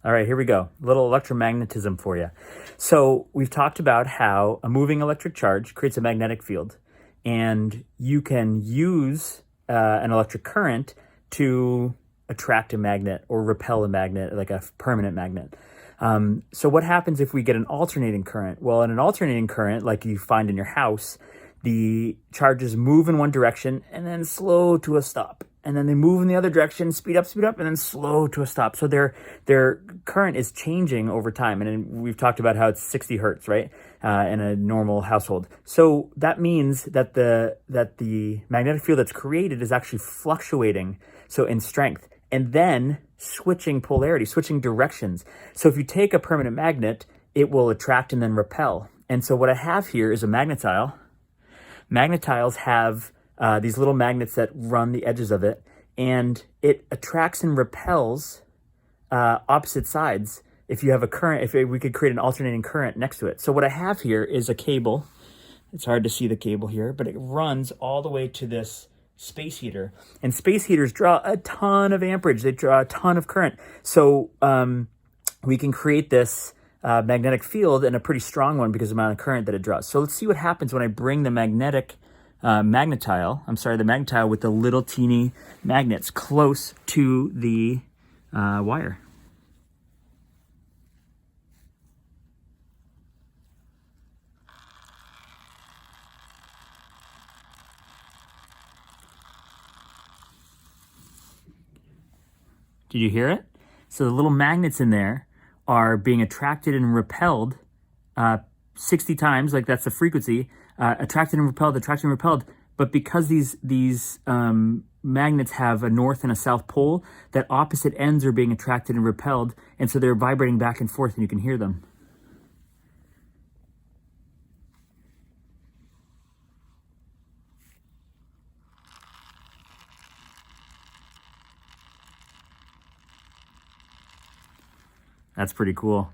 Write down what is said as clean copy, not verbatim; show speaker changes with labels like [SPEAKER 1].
[SPEAKER 1] All right, here we go. A little electromagnetism for you. So we've talked about how a moving electric charge creates a magnetic field, and you can use an electric current to attract a magnet or repel a magnet, like a permanent magnet. So what happens if we get an alternating current? Well, in an alternating current, like you find in your house, the charges move in one direction and then slow to a stop. And then they move in the other direction, speed up, and then slow to a stop. So their current is changing over time. And we've talked about how it's 60 hertz, right? In a normal household. So that means that the magnetic field that's created is actually fluctuating, so in strength, and then switching polarity, switching directions. So if you take a permanent magnet, it will attract and then repel. And so what I have here is a magnetile. Magnetiles have these little magnets that run the edges of it, and it attracts and repels opposite sides. If you have a current, if we could create an alternating current next to it. So what I have here is a cable. It's hard to see the cable here, but it runs all the way to this space heater. And space heaters draw a ton of amperage. They draw a ton of current. So we can create this magnetic field, and a pretty strong one because of the amount of current that it draws. So let's see what happens when I bring the magnetile with the little teeny magnets close to the wire. Did you hear it? So the little magnets in there are being attracted and repelled 60 times, like that's the frequency, attracted and repelled. But because these magnets have a north and a south pole, that opposite ends are being attracted and repelled, and so they're vibrating back and forth, and you can hear them. That's pretty cool.